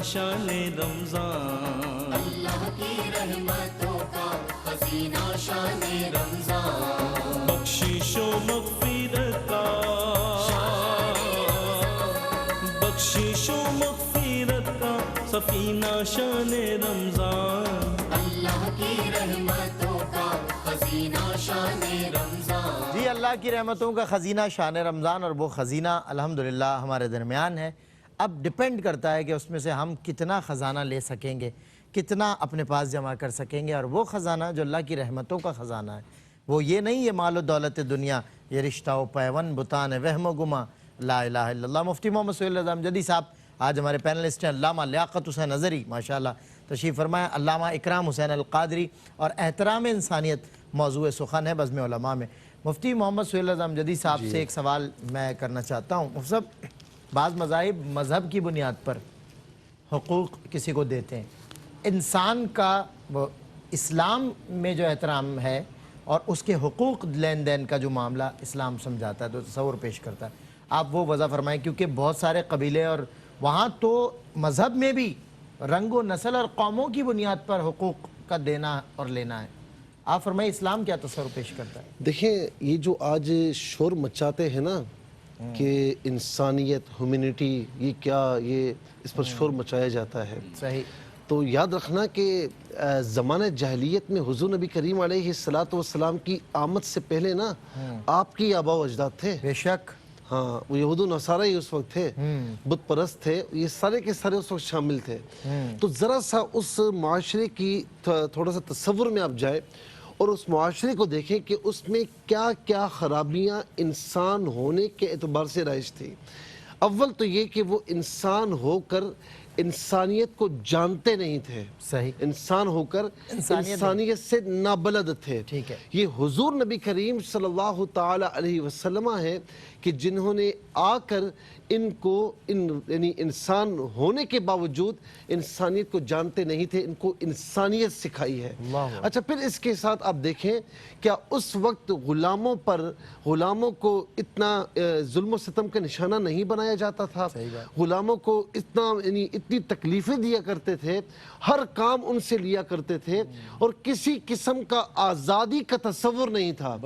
شان رمضان، اللہ کی رحمتوں کا خزینہ شان رمضان، بخشش و مغفرت کا، بخشش و مغفرت کا سفینہ شان رمضان، اللہ کی رحمتوں کا خزینہ شان رمضان۔ جی اللہ کی رحمتوں کا خزینہ شان رمضان، اور وہ خزینہ الحمدللہ ہمارے درمیان ہے۔ اب ڈیپینڈ کرتا ہے کہ اس میں سے ہم کتنا خزانہ لے سکیں گے، کتنا اپنے پاس جمع کر سکیں گے، اور وہ خزانہ جو اللہ کی رحمتوں کا خزانہ ہے وہ یہ نہیں یہ مال و دولت دنیا، یہ رشتہ و پیون بتان وہم و گما لا الہ الا اللہ۔ مفتی محمد سہیل رضا امجدی صاحب آج ہمارے پینلسٹ ہیں، علامہ لیاقت حسین اظہری ماشاءاللہ تشریف فرمائیں، علامہ اکرام حسین القادری، اور احترام انسانیت موضوع سخن ہے بزم علماء میں۔ مفتی محمد سہیل رضا امجدی صاحب سے ایک سوال میں کرنا چاہتا ہوں۔ مفتی صاحب، بعض مذاہب مذہب کی بنیاد پر حقوق کسی کو دیتے ہیں، انسان کا وہ اسلام میں جو احترام ہے اور اس کے حقوق لین دین کا جو معاملہ اسلام سمجھاتا ہے تو تصور پیش کرتا ہے، آپ وہ وضع فرمائیں، کیونکہ بہت سارے قبیلے اور وہاں تو مذہب میں بھی رنگ و نسل اور قوموں کی بنیاد پر حقوق کا دینا اور لینا ہے، آپ فرمائیں اسلام کیا تصور پیش کرتا ہے؟ دیکھیں یہ جو آج شور مچاتے ہیں نا کہ انسانیت ہیومینٹی یہ کیا، یہ اس پر شور مچایا جاتا ہے، صحیح، تو یاد رکھنا کہ زمانہ جاہلیت میں حضور نبی کریم علیہ السلام کی آمد سے پہلے نا آپ کی آباء و اجداد تھے، بے شک، ہاں وہ یہود و نصارہ ہی اس وقت تھے، بت پرست تھے، یہ سارے کے سارے اس وقت شامل تھے۔ تو ذرا سا اس معاشرے کی تھوڑا سا تصور میں آپ جائے اور اس معاشرے کو دیکھیں کہ اس میں کیا کیا خرابیاں انسان ہونے کے اعتبار سے رائج تھی۔ اول تو یہ کہ وہ انسان ہو کر انسانیت کو جانتے نہیں تھے، صحیح، انسان ہو کر انسانیت سے نابلد تھے۔ ٹھیک ہے، یہ حضور نبی کریم صلی اللہ تعالی علیہ وسلم ہیں کہ جنہوں نے آ کر ان کو یعنی انسان ہونے کے باوجود انسانیت کو جانتے نہیں تھے، ان کو انسانیت سکھائی ہے۔ اچھا پھر اس کے ساتھ آپ دیکھیں کیا اس وقت غلاموں کو اتنا ظلم و ستم کا نشانہ نہیں بنایا جاتا تھا، غلاموں کو اتنی تکلیفیں دیا کرتے تھے، ہر کام ان سے لیا کرتے تھے، اور کسی قسم کا آزادی کا تصور نہیں تھا۔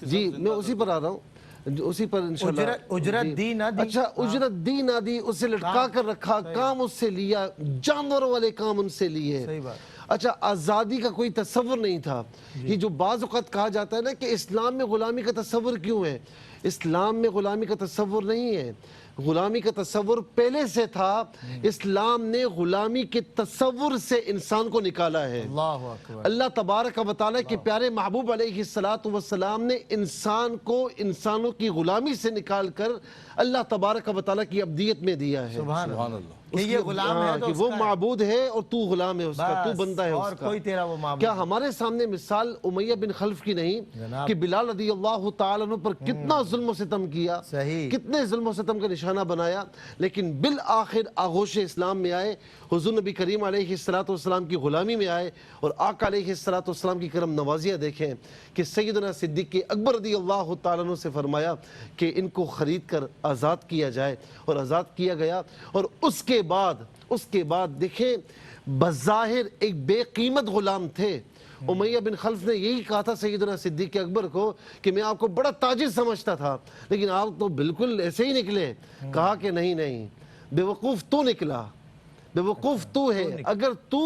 جی میں اسی پر آ رہا ہوں، اسی پر انشاءاللہ اجرت دی نہ دی، اچھا اجرت دی نہ دی، اسے لٹکا کر رکھا، کام اس سے لیا، جانوروں والے کام ان سے لیے۔ اچھا آزادی کا کوئی تصور نہیں تھا۔ یہ جو بعض اوقات کہا جاتا ہے نا کہ اسلام میں غلامی کا تصور کیوں ہے، اسلام میں غلامی کا تصور نہیں ہے، غلامی کا تصور پہلے سے تھا، اسلام نے غلامی کے تصور سے انسان کو نکالا ہے۔ اللہ اکبر، اللہ تبارک و تعالیٰ کے پیارے محبوب علیہ السلام نے انسان کو انسانوں کی غلامی سے نکال کر اللہ تبارک و تعالیٰ کی عبدیت میں دیا ہے۔ سبحان اللہ، کہ یہ غلام ہے تو کہ وہ معبود ہے اور تو غلام ہے اس کا، تو بندہ ہے اور اس کا۔ کوئی تیرا وہ معبود کیا ہمارے سامنے مثال امیہ بن خلف کی نہیں کہ بلال رضی اللہ تعالیٰ عنہ پر کتنا ظلم و ستم کیا، صحیح، کتنے ظلم و ستم کا نشانہ بنایا، لیکن بالآخر آغوش اسلام میں آئے، حضور نبی کریم علیہ السلام کی غلامی میں آئے، اور آقا علیہ السلام کی کرم نوازیاں دیکھیں کہ سیدنا صدیق اکبر رضی اللہ تعالیٰ عنہ سے فرمایا کہ ان کو خرید کر آزاد کیا جائے، اور آزاد کیا گیا۔ اور اس کے بعد دیکھیں بظاہر ایک بے قیمت غلام تھے، امیہ بن خلف نے یہی کہا تھا سیدنا صدیق اکبر کو کہ میں آپ کو بڑا تاجر سمجھتا تھا، لیکن آپ تو بالکل ایسے ہی نکلے۔ کہا کہ نہیں، بے وقوف تو نکلا، بے وقوف تو ہے، اگر تو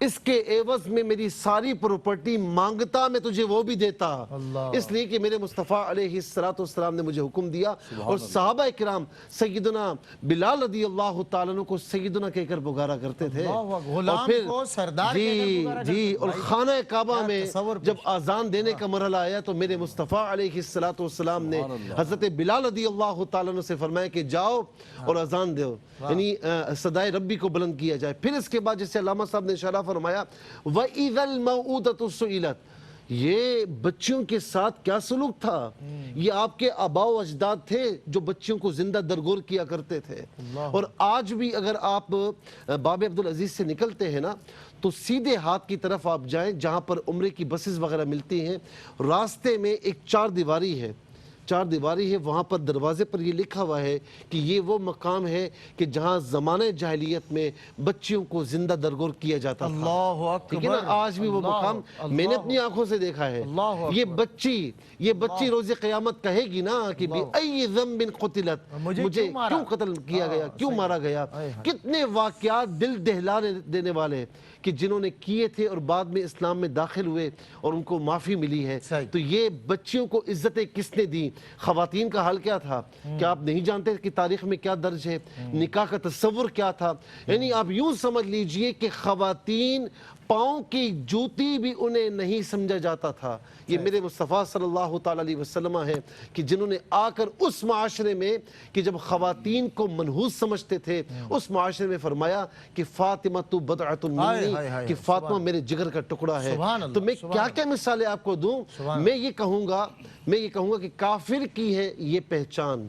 اس کے عوض میں میری ساری پروپرٹی مانگتا میں تجھے وہ بھی دیتا، اس لیے کہ میرے مصطفیٰ علیہ السلام نے مجھے حکم دیا۔ اور صحابہ کرام سیدنا بلال رضی اللہ تعالیٰ عنہ کو سیدنا کہہ کر پکارا کرتے تھے، غلام کو سردار کہہ کر پکارا کرتے تھے۔ اور خانہ کعبہ میں جب آزان دینے کا مرحلہ آیا تو میرے مصطفیٰ علیہ السلام نے حضرت بلال رضی اللہ تعالیٰ عنہ سے فرمایا کہ جاؤ اور آزان دو، یعنی صدائے ربی کو بلند کیا جائے۔ پھر اس کے بعد جسے علامہ صاحب نے اشارہ فرمایا وَإِذَا الْمَوْءُودَةُ سُئِلَتْ، یہ بچیوں کے ساتھ کیا سلوک تھا، یہ آپ کے آباء و اجداد تھے جو بچیوں کو زندہ درگور کیا کرتے تھے۔ اور آج بھی اگر آپ باب عبدالعزیز سے نکلتے ہیں نا تو سیدھے ہاتھ کی طرف آپ جائیں جہاں پر عمرے کی بسز وغیرہ ملتی ہیں، راستے میں ایک چار دیواری ہے، چار دیواری ہے وہاں پر دروازے پر یہ لکھا ہوا ہے کہ یہ وہ مقام ہے کہ جہاں زمانہ جاہلیت میں بچیوں کو زندہ درگور کیا جاتا تھا. اللہ ٹھیک ہے نا, اکبر. آج بھی وہ مقام میں نے اپنی آنکھوں سے دیکھا ہے. اللہ یہ بچی روز قیامت کہے گی نا کہ بِأَيِّ ذَنْبٍ قُتِلَتْ, مجھے کیوں قتل کیا گیا, کیوں مارا گیا. کتنے واقعات دل دہلانے دینے والے کہ جنہوں نے کیے تھے اور بعد میں اسلام میں داخل ہوئے اور ان کو معافی ملی ہے. تو یہ بچیوں کو عزتیں کس نے دی؟ خواتین کا حال کیا تھا؟ کیا آپ نہیں جانتے کہ تاریخ میں کیا درج ہے؟ نکاح کا تصور کیا تھا؟ یعنی آپ یوں سمجھ لیجئے کہ خواتین پاؤں کی جوتی بھی انہیں نہیں سمجھا جاتا تھا. یہ میرے مصطفیٰ صلی اللہ تعالیٰ علیہ وسلم ہے کہ جنہوں نے آ کر اس معاشرے میں کہ جب خواتین کو منحوس سمجھتے تھے اس معاشرے میں فرمایا کہ فاطمہ تو بضعۃ منی, کہ فاطمہ میرے جگر کا ٹکڑا ہے. تو میں کیا کیا مثالیں آپ کو دوں. میں یہ کہوں گا کہ کافر کی ہے یہ پہچان,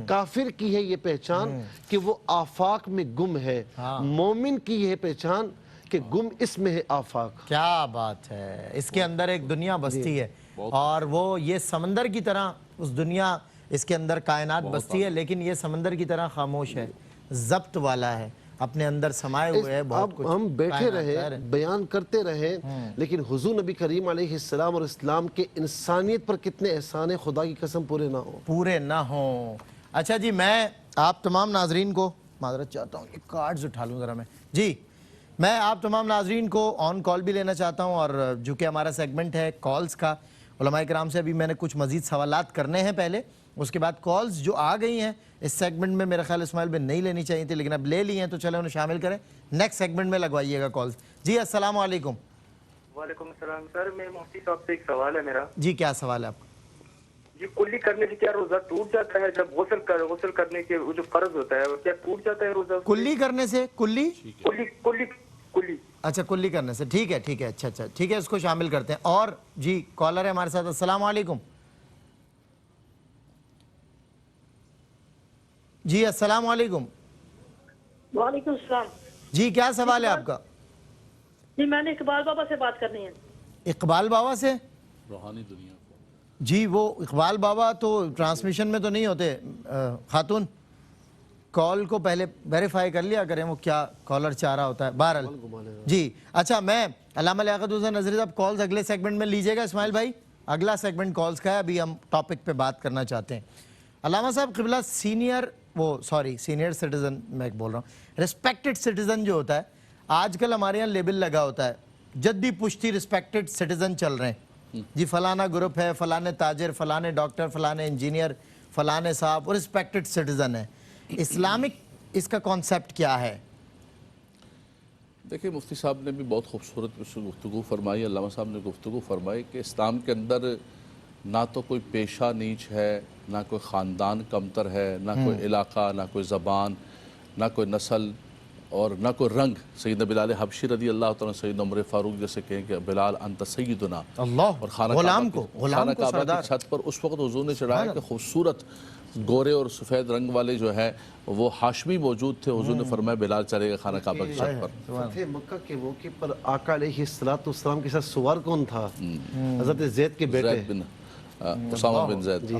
کافر کی ہے یہ پہچان کہ وہ آفاق میں گم ہے. مومن کی یہ پہچان کہ گم اس میں ہے آفاق. کیا بات ہے. اس کے اندر ایک دنیا بستی ہے اور وہ یہ سمندر کی طرح اس دنیا, اس کے اندر کائنات بستی ہے لیکن یہ سمندر کی طرح خاموش ہے, ضبط والا ہے, اپنے اندر سمائے ہوئے ہے بہت کچھ. ہم بیٹھے رہے بیان کرتے رہے لیکن حضور نبی کریم علیہ السلام اور اسلام کے انسانیت پر کتنے احسان ہیں, خدا کی قسم پورے نہ ہوں. اچھا جی, میں آپ تمام ناظرین کو معذرت چاہتا ہوں, یہ کارڈز اٹھا لوں ذرا. میں میں آپ تمام ناظرین کو آن کال بھی لینا چاہتا ہوں اور جو کہ ہمارا سیگمنٹ ہے کالز کا, علماء کرام سے ابھی میں نے کچھ مزید سوالات کرنے ہیں پہلے, اس کے بعد کالز جو آ گئی ہیں اس سیگمنٹ میں میرا خیال اسماعیل بن نہیں لینی چاہیے تھی لیکن اب لے لی ہیں تو چلیں انہیں شامل کریں, نیکسٹ سیگمنٹ میں لگوائیے گا کالز. جی السلام علیکم. وعلیکم السلام. سر میں مفتی صاحب سے ایک سوال ہے میرا. جی کیا سوال ہے آپ کا؟ جی کلی کرنے سے کیا روزہ ٹوٹ جاتا ہے؟ جب غسل کرنے کے جو فرض ہوتا ہے کیا ٹوٹ جاتا ہے روزہ؟ کلی کرنے سے کلی اچھا کلی کرنے سے ٹھیک ہے اچھا ٹھیک ہے, اس کو شامل کرتے ہیں. اور جی کالر ہے ہمارے ساتھ. السلام علیکم. جی السلام علیکم. وعلیکم السلام. جی کیا سوال ہے آپ کا؟ جی میں نے اقبال بابا سے بات کرنی ہے. اقبال بابا سے؟ روحانی دنیا. جی وہ اقبال بابا تو ٹرانسمیشن میں تو نہیں ہوتے. خاتون کال کو پہلے ویریفائی کر لیا کریں وہ کیا کالر چاہ رہا ہوتا ہے. بہرحال جی اچھا, میں علامہ لیاقت حسین نظری صاحب کالز اگلے سیگمنٹ میں لیجئے گا. اسماعیل بھائی اگلا سیگمنٹ کالز کا ہے, ابھی ہم ٹاپک پہ بات کرنا چاہتے ہیں. علامہ صاحب قبلہ سینئر سٹیزن میں بول رہا ہوں, ریسپیکٹڈ سٹیزن جو ہوتا ہے آج کل ہمارے یہاں لیبل لگا ہوتا ہے, جدی پشتی ریسپیکٹڈ سٹیزن چل رہے ہیں جی, فلانا گروپ ہے, فلانے تاجر, فلانے ڈاکٹر, فلانے انجینئر, فلانے صاحب, وہ ریسپیکٹڈ سٹیزن ہے. اسلامک اس کا کانسیپٹ کیا ہے؟ دیکھیں مفتی صاحب نے بھی بہت خوبصورت گفتگو فرمائی, علامہ صاحب نے گفتگو فرمائی کہ اسلام کے اندر نہ تو کوئی پیشہ نیچ ہے, نہ کوئی خاندان کمتر ہے, نہ کوئی علاقہ, نہ کوئی زبان, نہ کوئی نسل اور نہ کوئی رنگ. سیدنا بلال حبشی رضی اللہ تعالیٰ سیدنا عمر فاروق جیسے کہیں کہ بلال انت سیدنا, اور خانہ کعبہ کی چھت پر اس وقت حضور نے چڑھایا کہ خوبصورت گورے اور سفید رنگ والے جو ہے وہ ہاشمی موجود تھے. حضور نے فرمایا بلال چلے گا خانہ کعبہ کی چھت پر. فتح مکہ کے موقع پر آقا علیہ السلام کے ساتھ سوار کون تھا؟ حضرت زید کے بیٹے زید بن اسامہ بن زید.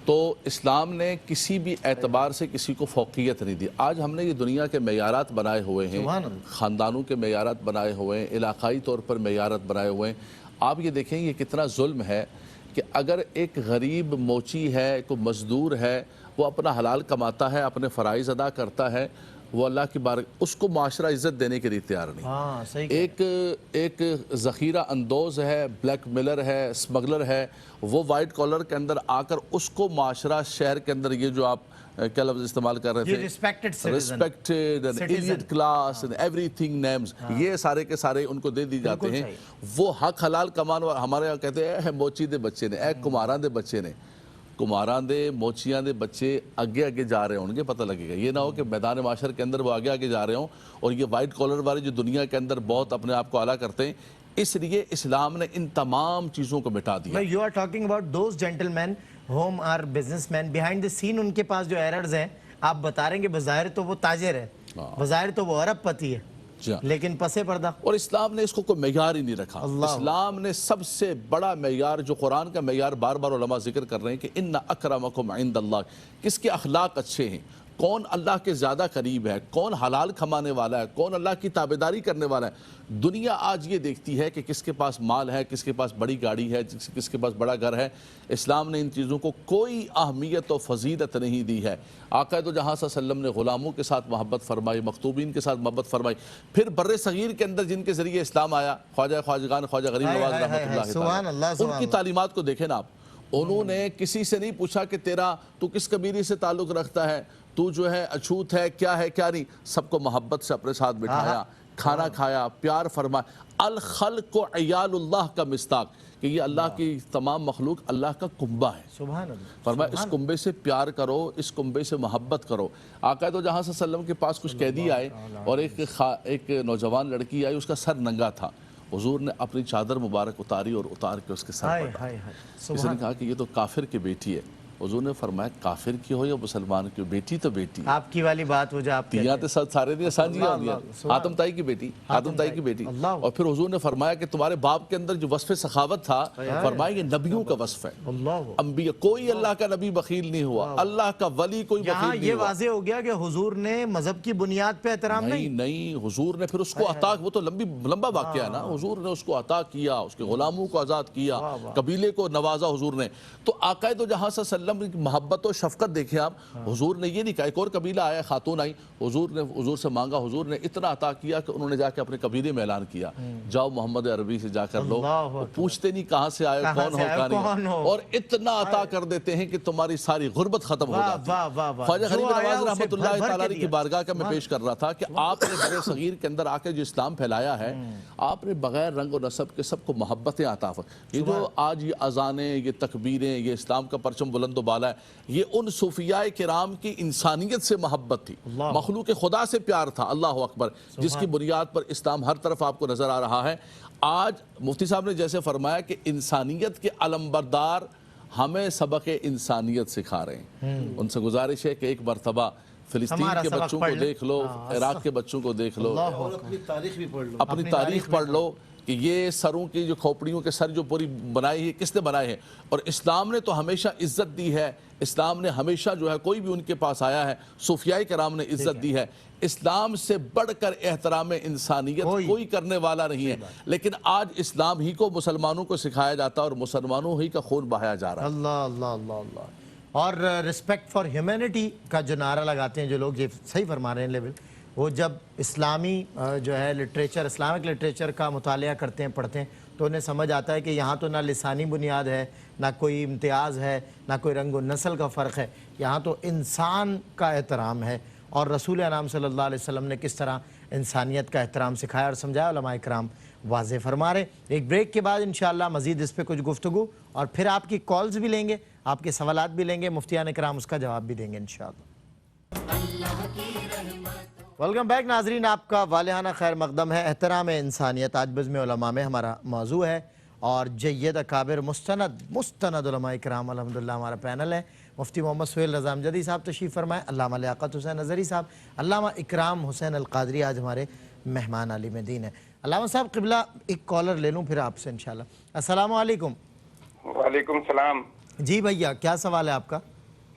تو اسلام نے کسی بھی اعتبار سے کسی کو فوقیت نہیں دی. آج ہم نے یہ دنیا کے معیارات بنائے ہوئے ہیں, خاندانوں کے معیارات بنائے ہوئے ہیں, علاقائی طور پر معیارات بنائے ہوئے ہیں. آپ یہ دیکھیں یہ کتنا ظلم ہے کہ اگر ایک غریب موچی ہے, کوئی مزدور ہے, وہ اپنا حلال کماتا ہے, اپنے فرائض ادا کرتا ہے, وہ اللہ کی بارگاہ اس کو معاشرہ عزت دینے کے لیے تیار نہیں. ایک ذخیرہ اندوز ہے, بلیک میلر ہے, اسمگلر ہے, وہ وائٹ کالر کے اندر آ کر اس کو معاشرہ شہر کے اندر یہ جو آپ کیا لفظ استعمال کر رہے تھے, respected elite class every thing names, یہ سارے کے سارے ان کو دے دی جاتے ہیں. وہ حق حلال کمان, ہمارے یہاں کہتے ہیں اے موچی دے بچے نے, اے کماراں دے بچے نے, کماراں دے موچیاں دے بچے آگے جا رہے ہوں گے, پتہ لگے گا. یہ نہ ہو کہ میدان معاشر کے اندر وہ آگے جا رہے ہوں اور یہ وائٹ کالر والے جو دنیا کے اندر بہت اپنے آپ کو اعلیٰ کرتے ہیں. اس لیے اسلام نے ان تمام چیزوں کو مٹا دیا. You are talking about those gentlemen whom are businessmen behind the scene, ان کے پاس جو ایررز ہیں آپ بتا رہے ہیں کہ بظاہر تو وہ تاجر ہے, بظاہر تو وہ ارب پتی ہے, جی ہاں۔ لیکن پسے پردہ اور اسلام نے اس کو کوئی معیار ہی نہیں رکھا. اسلام نے سب سے بڑا معیار جو قرآن کا معیار بار بار علماء ذکر کر رہے ہیں کہ ان اکرمکم عند اللہ، کس کے اخلاق اچھے ہیں، کون اللہ کے زیادہ قریب ہے، کون حلال کھمانے والا ہے، کون اللہ کی تابعداری کرنے والا ہے. دنیا آج یہ دیکھتی ہے کہ کس کے پاس مال ہے، کس کے پاس بڑی گاڑی ہے، کس کے پاس بڑا گھر ہے. اسلام نے ان چیزوں کو کوئی اہمیت و فضیلت نہیں دی ہے. آقا دو جہاں صلی اللہ علیہ وسلم نے غلاموں کے ساتھ محبت فرمائی، مخطوبین کے ساتھ محبت فرمائی. پھر بر صغیر کے اندر جن کے ذریعے اسلام آیا، خواجہ خواجگان خواجہ غریب نواز رحمۃ اللہ تعالی، ان کی تعلیمات کو دیکھیں نا آپ. انہوں نے کسی سے نہیں پوچھا کہ تو کس قبیلے سے تعلق رکھتا ہے، تو جو ہے اچھوت ہے کیا نہیں. سب کو محبت سے اپنے ساتھ بٹھایا، کھانا کھایا، پیار فرمایا. الخلق عیال اللہ کا مصداق، کہ یہ اللہ کی تمام مخلوق اللہ کا کنبہ ہے. سبحان اللہ. فرمایا اس کنبے سے پیار کرو، اس کنبے سے محبت کرو. آقا دو جہاں صلی اللہ علیہ وسلم کے پاس کچھ قیدی آئے اور ایک نوجوان لڑکی آئی، اس کا سر ننگا تھا. حضور نے اپنی چادر مبارک اتاری اور اتار کے اس کے سر پر ڈالی. کسی نے کہا کہ یہ تو کافر کی بیٹی ہے. حضور نے فرمایا کافر کی ہو یا مسلمان کی ہو، بیٹی تو بیٹی. آپ کی والی بات وہ جو آپ تیاں تے سارے دیا سانجیاں ہوندیاں، حاتم تائی کی بیٹی، حاتم تائی کی بیٹی. اور پھر حضور نے فرمایا کہ تمہارے باپ کے اندر جو وصف سخاوت تھا، فرمایا یہ نبیوں کا وصف ہے. انبیاء، کوئی اللہ کا نبی بخیل نہیں ہوا، اللہ کا ولی کوئی بخیل نہیں ہوا. یہ واضح ہو گیا کہ حضور نے مذہب کی بنیاد پہ احترام نہیں، حضور نے پھر اس کو عطا، وہ تو لمبا واقعہ ہے نا. حضور نے اس کو عطا کیا، اس کے غلاموں کو آزاد کیا، قبیلے کو نوازا حضور نے. تو آقا دو جہاں صلی اللہ علیہ وسلم کی محبت و شفقت دیکھیں آپ. حضور نے یہ نہیں کہا، ایک اور قبیلہ آیا، خاتون آئی، حضور سے مانگا، حضور نے اتنا عطا کیا کہ انہوں نے جا کے اپنے قبیلے میں اعلان کیا، جاؤ محمد عربی سے جا کر لو. پوچھتے نہیں کہاں سے آئے، کون ہو کہاں نہیں، اور اتنا عطا کر دیتے ہیں کہ تمہاری ساری غربت ختم ہو جاتی. خواجہ غریب نواز رحمۃ اللہ تعالی کی بارگاہ کا میں پیش کر رہا تھا کہ آپ نے بر صغیر کے اندر آ کے جو اسلام پھیلایا ہے، آپ نے بغیر رنگ و نسب کے سب کو محبتیں عطا فرمائیں. یہ جو آج یہ اذانیں، یہ تکبیریں، یہ اسلام کا پرچم بلند و بالا ہے، یہ ان صوفیاء کرام کی انسانیت سے محبت تھی، مخلوق خدا سے پیار تھا. اللہ اکبر، جس کی بنیاد پر اسلام ہر طرف آپ کو نظر آ رہا ہے. آج مفتی صاحب نے جیسے فرمایا کہ انسانیت کے علمبردار ہمیں سبق انسانیت سکھا رہے ہیں. ان سے گزارش ہے کہ ایک مرتبہ فلسطین کے بچوں کو دیکھ لو، عراق کے بچوں کو دیکھ لو، اپنی تاریخ بھی پڑھ لو، اپنی تاریخ پڑھ لو کہ یہ سروں کی جو کھوپڑیوں کے سر جو پوری بنائی ہے، کس نے بنائے ہیں. اور اسلام نے تو ہمیشہ عزت دی ہے. اسلام نے ہمیشہ جو ہے کوئی بھی ان کے پاس آیا ہے، صوفیاء کرام نے عزت دی ہے. اسلام سے بڑھ کر احترام انسانیت کوئی کرنے والا نہیں ہے. لیکن آج اسلام ہی کو مسلمانوں کو سکھایا جاتا ہے اور مسلمانوں ہی کا خون بہایا جا رہا ہے. اللہ اللہ اللہ اللہ. اور رسپیکٹ فار ہیومینٹی کا جو نعرہ لگاتے ہیں جو لوگ، یہ صحیح فرما رہے ہیں لیول، وہ جب اسلامی جو ہے لٹریچر، اسلامک لٹریچر کا مطالعہ کرتے ہیں، پڑھتے ہیں، تو انہیں سمجھ آتا ہے کہ یہاں تو نہ لسانی بنیاد ہے، نہ کوئی امتیاز ہے، نہ کوئی رنگ و نسل کا فرق ہے. یہاں تو انسان کا احترام ہے. اور رسول انعام صلی اللہ علیہ وسلم نے کس طرح انسانیت کا احترام سکھایا اور سمجھایا، علماء کرام واضح فرما رہے. ایک بریک کے بعد انشاءاللہ مزید اس پہ کچھ گفتگو، اور پھر آپ کی کالز بھی لیں گے، آپ کے سوالات بھی لیں گے، مفتیان کرام اس کا جواب بھی دیں گے انشاءاللہ. ویلکم بیک ناظرین، آپ کا والہانہ خیر مقدم ہے. احترام انسانیت آج بزم علماء میں ہمارا موضوع ہے، اور جید اکابر مستند علماء کرام الحمدللہ ہمارا پینل ہے. مفتی محمد سہیل رضا امجدی صاحب تشریف فرمائیں، علامہ لیاقت حسین نظری صاحب، علامہ اکرام حسین القادری آج ہمارے مہمان عالم دین ہیں. علامہ صاحب قبلہ ایک کالر لے لوں پھر آپ سے انشاءاللہ. السلام علیکم. وعلیکم السلام. جی بھیا، کیا سوال ہے آپ کا؟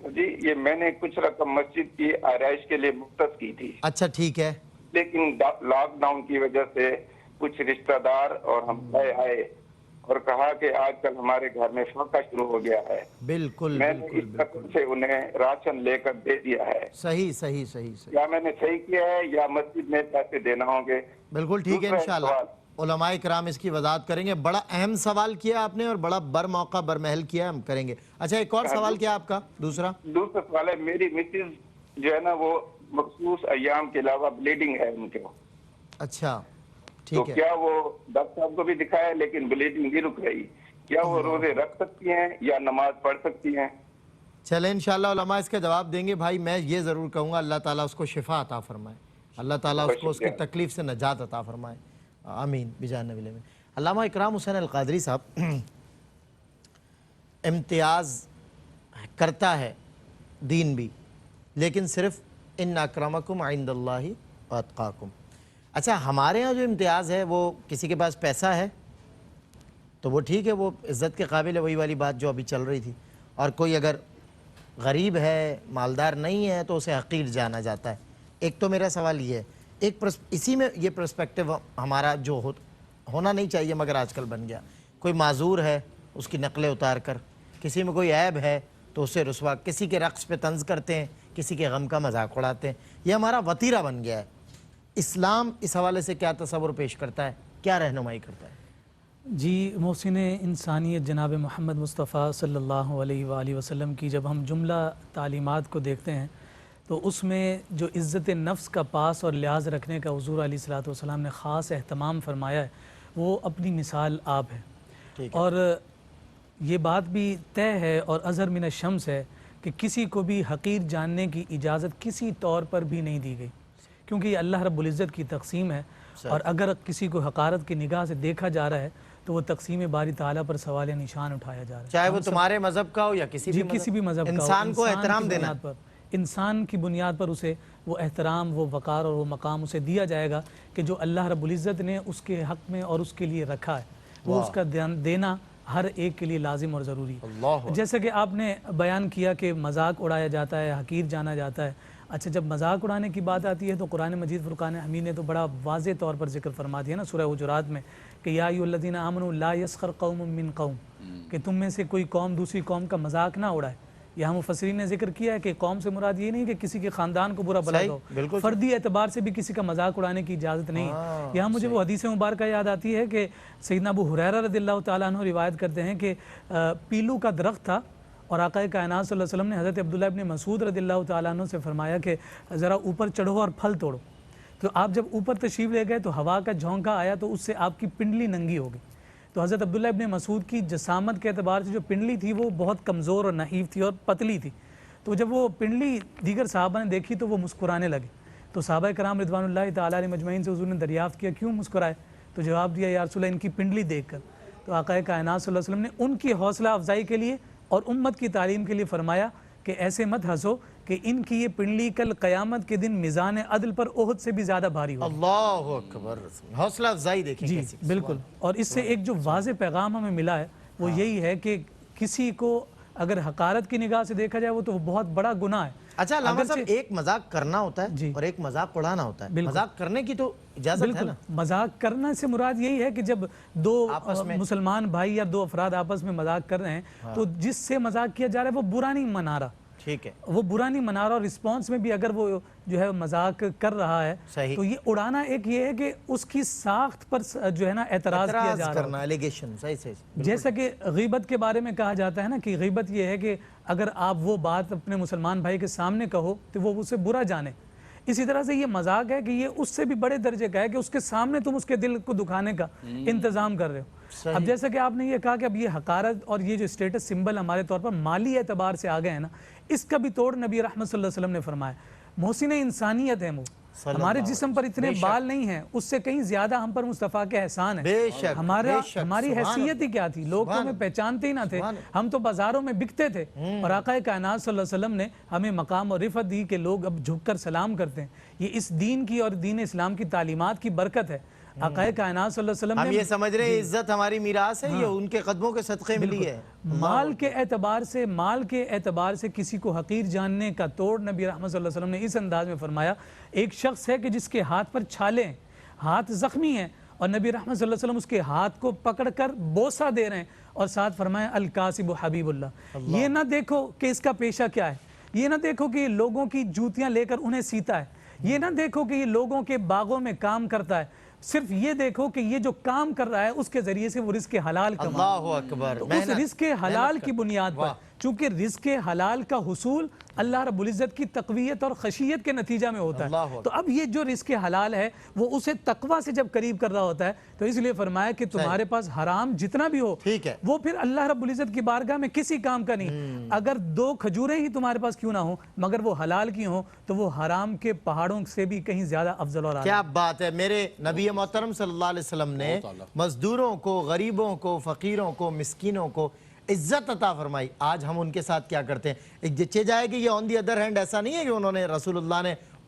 جی یہ میں نے کچھ رقم مسجد کی آرائش کے لیے مختص کی تھی. اچھا ٹھیک ہے. لیکن لاک ڈاؤن کی وجہ سے کچھ رشتہ دار اور ہم آئے اور کہا کہ آج کل ہمارے گھر میں فاقہ شروع ہو گیا ہے. بالکل میں نے اس رقم سے انہیں راشن لے کر دے دیا ہے. صحیح صحیح صحیح صحیح. کیا میں نے صحیح کیا ہے یا مسجد میں پیسے دینا ہوں گے؟ بالکل ٹھیک ہے انشاءاللہ. علماء کرام اس کی وضاحت کریں گے. بڑا اہم سوال کیا آپ نے اور بڑا بر موقع برمحل کیا، ہم کریں گے. اچھا ایک اور سوال کیا آپ کا؟ دوسرا سوال ہے، میری مسز جو ہے نا وہ مخصوص ایام کے علاوہ بلیڈنگ ہے ان کو. اچھا تو ٹھیک ہے. کیا وہ ڈاکٹر صاحب کو بھی دکھایا لیکن بلیڈنگ نہیں رک رہی، کیا وہ روزے رکھ سکتی ہیں یا نماز پڑھ سکتی ہیں؟ چلیں انشاءاللہ علماء اس کا جواب دیں گے. بھائی میں یہ ضرور کہوں گا اللہ تعالیٰ اس کو شفا عطا فرمائے، اللہ تعالیٰ اس کو اس کی تکلیف سے نجات عطا فرمائے، آمین بجاہ نبی الامین. علامہ اکرام حسین القادری صاحب، امتیاز کرتا ہے دین بھی، لیکن صرف ان اکرمکم عند اللہ واتقاکم. اچھا ہمارے یہاں جو امتیاز ہے وہ کسی کے پاس پیسہ ہے تو وہ ٹھیک ہے، وہ عزت کے قابل ہے، وہی والی بات جو ابھی چل رہی تھی، اور کوئی اگر غریب ہے مالدار نہیں ہے تو اسے حقیر جانا جاتا ہے۔ ایک تو میرا سوال یہ ہے، ایک اسی میں یہ پرسپیکٹیو ہمارا جو ہونا نہیں چاہیے مگر آج کل بن گیا، کوئی معذور ہے اس کی نقلیں اتار کر، کسی میں کوئی عیب ہے تو اسے رسوا، کسی کے رقص پہ طنز کرتے ہیں، کسی کے غم کا مذاق اڑاتے ہیں، یہ ہمارا وتیرہ بن گیا ہے۔ اسلام اس حوالے سے کیا تصور پیش کرتا ہے، کیا رہنمائی کرتا ہے؟ جی، محسن انسانیت جناب محمد مصطفیٰ صلی اللہ علیہ وآلہ وسلم کی جب ہم جملہ تعلیمات کو دیکھتے ہیں تو اس میں جو عزت نفس کا پاس اور لحاظ رکھنے کا حضور علیہ الصلوۃ والسلام نے خاص اہتمام فرمایا ہے، وہ اپنی مثال آپ ہے۔ اور یہ بات بھی طے ہے اور اظہر من الشمس ہے کہ کسی کو بھی حقیر جاننے کی اجازت کسی طور پر بھی نہیں دی گئی، کیونکہ یہ اللہ رب العزت کی تقسیم ہے، اور اگر کسی کو حقارت کی نگاہ سے دیکھا جا رہا ہے تو وہ تقسیم باری تعالیٰ پر سوال نشان اٹھایا جا رہا ہے، چاہے وہ تمہارے مذہب کا ہو یا کسی بھی مذہب کا ہو، انسان کو احترام دینا، انسان کی بنیاد پر اسے وہ احترام، وہ وقار اور وہ مقام اسے دیا جائے گا کہ جو اللہ رب العزت نے اس کے حق میں اور اس کے لیے رکھا ہے، وہ اس کا دینا ہر ایک کے لیے لازم اور ضروری ہے۔ جیسا کہ آپ نے بیان کیا کہ مذاق اڑایا جاتا ہے، حقیر جانا جاتا ہے، اچھا جب مذاق اڑانے کی بات آتی ہے تو قرآن مجید فرقان حمید نے تو بڑا واضح طور پر ذکر فرما دیا نا سورہ حجرات میں کہ یا ایھا الذین آمنوا لا یسخر قوم من قوم، کہ تم میں سے کوئی قوم دوسری قوم کا مذاق نہ اڑائے۔ یہاں مفسرین نے ذکر کیا ہے کہ قوم سے مراد یہ نہیں کہ کسی کے خاندان کو برا بھلا کہو، فردی اعتبار سے بھی کسی کا مذاق اڑانے کی اجازت نہیں ہے۔ یہاں مجھے وہ حدیث مبارکہ یاد آتی ہے کہ سیدنا ابو ہریرہ رضی اللہ تعالیٰ عنہ روایت کرتے ہیں کہ پیلو کا درخت تھا اور آقا کائنات صلی اللہ علیہ وسلم نے حضرت عبداللہ ابن مسعود رضی اللہ تعالیٰ عنہ سے فرمایا کہ ذرا اوپر چڑھو اور پھل توڑو، تو آپ جب اوپر تشریف لے گئے تو ہوا کا جھونکا آیا تو اس سے آپ کی پنڈلی ننگی ہو گئی، تو حضرت عبداللہ ابن مسعود کی جسامت کے اعتبار سے جو پنڈلی تھی وہ بہت کمزور اور نحیف تھی اور پتلی تھی، تو جب وہ پنڈلی دیگر صحابہ نے دیکھی تو وہ مسکرانے لگے، تو صحابہ کرام رضوان اللہ تعالیٰ علیہ مجمعین سے حضور نے دریافت کیا کیوں مسکرائے، تو جواب دیا یا رسول اللہ ان کی پنڈلی دیکھ کر، تو آقا کائنات صلی اللہ علیہ وسلم نے ان کی حوصلہ افزائی کے لیے اور امت کی تعلیم کے لیے فرمایا کہ ایسے مت ہنسو کہ ان کی یہ پنڈلی کل قیامت کے دن میزان عدل پر احد سے بھی زیادہ بھاری ہو۔ اللہ اکبر، حوصلہ افزائی دیکھیں جی بالکل، اور اس سے ایک جو واضح پیغام ہمیں ملا ہے وہ یہی ہے کہ کسی کو اگر حقارت کی نگاہ سے دیکھا جائے وہ تو بہت بڑا گناہ ہے۔ اچھا علامہ صاحب، ایک مذاق کرنا ہوتا ہے اور ایک مذاق اڑانا ہوتا ہے، مذاق کرنے کی تو اجازت ہے نا؟ مذاق کرنے سے مراد یہی ہے کہ جب دو مسلمان بھائی یا دو افراد آپس میں مذاق کر رہے ہیں تو جس سے مذاق کیا جا رہا ہے وہ برا نہیں منا رہا، ٹھیک ہے، وہ برا نہیں منا رہا، اور رسپانس میں بھی اگر وہ جو ہے مذاق کر رہا ہے تو یہ اڑانا ایک یہ ہے کہ اس کی ساخت پر جو ہے نا اعتراض کیا جا رہا ہے، الیگیشن، صحیح۔ جیسا کہ غیبت کے بارے میں کہا جاتا ہے نا کہ غیبت یہ ہے کہ اگر آپ وہ بات اپنے مسلمان بھائی کے سامنے کہو تو وہ اسے برا جانے، اسی طرح سے یہ مذاق ہے کہ یہ اس سے بھی بڑے درجے کا ہے کہ اس کے سامنے تم اس کے دل کو دکھانے کا انتظام کر رہے ہو۔ اب جیسا کہ آپ نے یہ کہا کہ اب یہ حقارت اور یہ جو اسٹیٹس سمبل ہمارے طور پر مالی اعتبار سے آگئے ہیں نا، اس کا بھی توڑ نبی رحمت صلی اللہ علیہ وسلم نے فرمایا۔ محسن انسانیت ہے وہ، ہمارے جسم پر اتنے بال نہیں ہیں، اس سے کہیں زیادہ ہم پر مصطفیٰ کے احسان ہے۔ ہماری حیثیت ہی کیا تھی، لوگ تو ہمیں پہچانتے ہی نہ تھے، ہم تو بازاروں میں بکتے تھے، اور آقا کائنات صلی اللہ علیہ وسلم نے ہمیں مقام اور رفعت دی کہ لوگ اب جھک کر سلام کرتے ہیں۔ یہ اس دین کی اور دین اسلام کی تعلیمات کی برکت ہے۔ آقا کائنات صلی اللہ علیہ وسلم نے، ہم یہ سمجھ رہے ہیں عزت ہماری میراث ہے، یہ ان کے قدموں کے صدقے ملی ہے۔ مال کے اعتبار سے کسی کو حقیر جاننے کا توڑ نبی رحمت صلی اللہ علیہ وسلم نے اس انداز میں فرمایا، ایک شخص ہے کہ جس کے ہاتھ پر چھالے ہیں، ہاتھ زخمی ہیں، اور نبی رحمت صلی اللہ علیہ وسلم اس کے ہاتھ کو پکڑ کر بوسہ دے رہے ہیں، اور ساتھ فرمایا الکاسب حبیب اللہ۔ یہ نہ دیکھو کہ اس کا پیشہ کیا ہے، یہ نہ دیکھو کہ یہ لوگوں کی جوتیاں لے کر انہیں سیتا ہے، یہ نہ دیکھو کہ یہ لوگوں کے باغوں میں کام کرتا ہے، صرف یہ دیکھو کہ یہ جو کام کر رہا ہے اس کے ذریعے سے وہ رزق حلال کما۔ اللہ اکبر، اس رزق حلال کی بنیاد پر، چونکہ رزق حلال کا حصول اللہ رب العزت کی تقویت اور خشیت کے نتیجہ میں ہوتا ہے، تو اب یہ جو رزق حلال ہے وہ اسے تقوی سے جب قریب کر رہا ہوتا ہے تو اس لیے فرمایا کہ تمہارے پاس حرام جتنا بھی ہو وہ پھر اللہ رب العزت کی بارگاہ میں کسی کام کا نہیں، اگر 2 کھجوریں ہی تمہارے پاس کیوں نہ ہوں مگر وہ حلال کی ہوں تو وہ حرام کے پہاڑوں سے بھی کہیں زیادہ افضل اور اعلیٰ۔ کیا بات ہے، میرے نبی محترم صلی اللہ علیہ وسلم نے مزدوروں کو، غریبوں کو، فقیروں کو، مسکینوں کو عزت عطا فرمائی۔ آج ہم ان کے ساتھ کیا کرتے ہیں؟ ایک جچے جائے کہ یہ آن دی ادر ہینڈ ایسا نہیں ہے کہ انہوں نے، رسول اللہ نے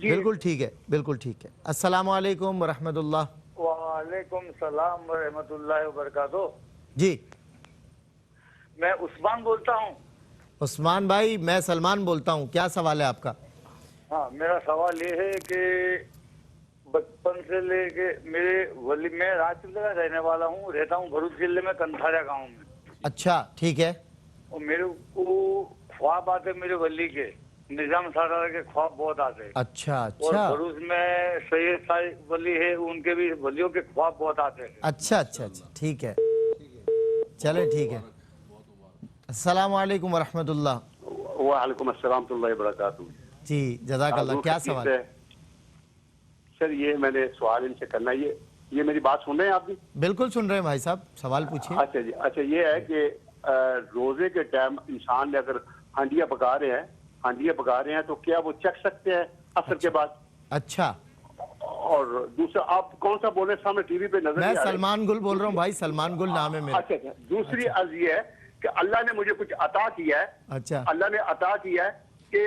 بالکل ٹھیک ہے، بالکل ٹھیک ہے۔ السلام علیکم ورحمۃ اللہ۔ وعلیکم السلام ورحمۃ اللہ وبرکاتہ۔ جی میں عثمان بولتا ہوں۔ عثمان بھائی میں سلمان بولتا ہوں، کیا سوال ہے آپ کا؟ ہاں میرا سوال یہ ہے کہ بچپن سے لے کے میرے ولی، میں راجپور کا رہنے والا ہوں، رہتا ہوں بھروچ ضلع میں کنتھاریا گاؤں میں۔ اچھا ٹھیک ہے۔ اور میرے کو خواب آتے میرے ولی کے، نظام سالار کے خواب بہت آتے۔ اچھا اور اچھا بھروچ میں سید صاحب ولی ہے، ان کے بھی ولیوں کے خواب بہت آتے ہیں۔ اچھا اچھا اچھا ٹھیک ہے، چلے ٹھیک ہے۔ السلام علیکم ورحمۃ اللہ۔ وعلیکم السلام ورحمۃ اللہ وبرکاتہ۔ جی جزاک اللہ، کیا سوال ہے؟ سر یہ میں نے سوال ان سے کرنا ہے، یہ میری بات سن رہے ہیں آپ بھی؟ بالکل سن رہے ہیں بھائی صاحب، سوال پوچھیے۔ اچھا جی، اچھا یہ ہے کہ روزے کے ٹائم انسان نے اگر ہانڈیاں پکا رہے ہیں تو کیا وہ چکھ سکتے ہیں عصر کے بعد؟ اچھا، اور دوسرا آپ کون سا بول رہے ہیں؟ سامنے ٹی وی پہ نظر میں سلمان گل بول رہا ہوں بھائی، سلمان گل نام ہے میرا۔ اچھا اچھا، دوسری عرض یہ ہے کہ اللہ نے مجھے کچھ عطا کیا ہے۔ اچھا، اللہ نے عطا کیا ہے کہ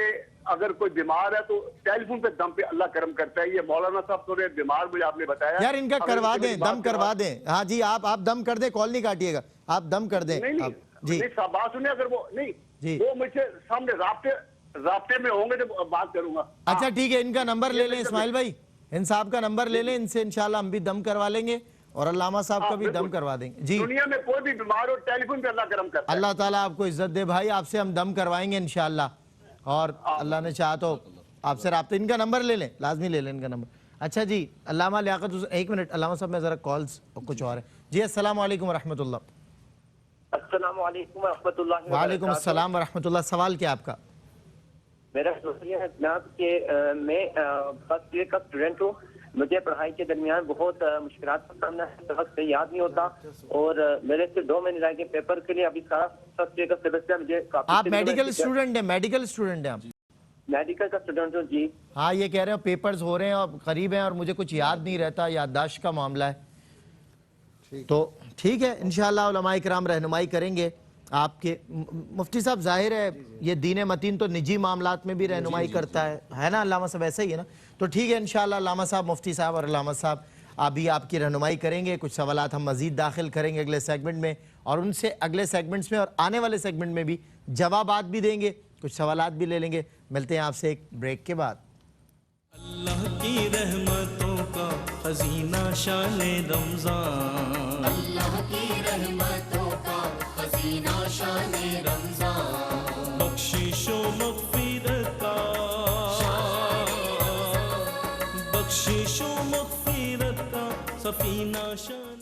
اگر کوئی بیمار ہے تو ٹیلی فون پہ دم پہ اللہ کرم کرتا ہے۔ یہ مولانا صاحب تھوڑے بیمار، مجھے آپ نے بتایا یار ان کا کروا دیں، دم کروا دیں۔ ہاں جی آپ دم کر دیں، کال نہیں کاٹیے گا، آپ دم کر دیں۔ جی صاحب بات سنیں، اگر وہ نہیں وہ مجھ سے سامنے رابطے میں ہوں گے تو بات کروں گا۔ اچھا ٹھیک ہے، ان کا نمبر لے لیں اسماعیل بھائی، ان صاحب کا نمبر لے لیں، ان سے انشاءاللہ ہم بھی دم کروا لیں گے اور علامہ صاحب کا بھی دم کروا دیں گے۔ جی دنیا میں کوئی بھی بیمار ہو ٹیلی فون پہ اللہ کرم کرتا ہے۔ اللہ تعالیٰ آپ کو عزت دے بھائی، آپ سے ہم دم کروائیں گے انشاءاللہ، اور اللہ نے چاہا تو آپ سے رابطہ، ان کا نمبر لے لیں، لازمی لے لیں ان کا نمبر۔ اچھا جی علامہ لیاقت، ایک منٹ علامہ صاحب میں ذرا کالز کچھ اور ہے۔ جی السلام علیکم ورحمۃ اللہ۔ السلام علیکم ورحمۃ اللہ۔ وعلیکم السلام ورحمۃ اللہ۔ سوال کیا آپ کا؟ میرا سوال یہ ہے جناب کہ میں فرسٹ ایئر کا اسٹوڈنٹ ہوں، مجھے پڑھائی کے درمیان بہت مشکلات کا سامنا ہے، وقت سے یاد نہیں ہوتا، اور میرے سے 2 مہینے رہ گئے پیپر کے لیے۔ ابھی سارا فرسٹ ایئر کا سلیبس ہے مجھے۔ آپ میڈیکل اسٹوڈنٹ ہیں؟ میڈیکل اسٹوڈنٹ ہیں آپ؟ میڈیکل کا اسٹوڈنٹ ہوں جی۔ ہاں یہ کہہ رہے ہیں پیپرز ہو رہے ہیں اور قریب ہیں اور مجھے کچھ یاد نہیں رہتا، یادداشت کا معاملہ ہے، تو ٹھیک ہے انشاءاللہ علماء کرام رہنمائی کریں گے آپ کے۔ مفتی صاحب ظاہر ہے یہ دین متین تو نجی معاملات میں بھی رہنمائی کرتا ہے نا علامہ صاحب، ایسا ہی ہے نا؟ تو ٹھیک ہے انشاءاللہ علامہ صاحب، مفتی صاحب اور علامہ صاحب ابھی آپ کی رہنمائی کریں گے۔ کچھ سوالات ہم مزید داخل کریں گے اگلے سیگمنٹ میں، اور ان سے اگلے سیگمنٹس میں اور آنے والے سیگمنٹ میں بھی جوابات بھی دیں گے، کچھ سوالات بھی لے لیں گے۔ ملتے ہیں آپ سے ایک بریک کے بعد۔ اللہ کی رحمتوں کا خزینہ شان رمضان، اللہ کی رحمتوں کا خزینہ شان رمضان، بخشش و مغفرت کا، بخشش و مغفرت کا سفینہ شان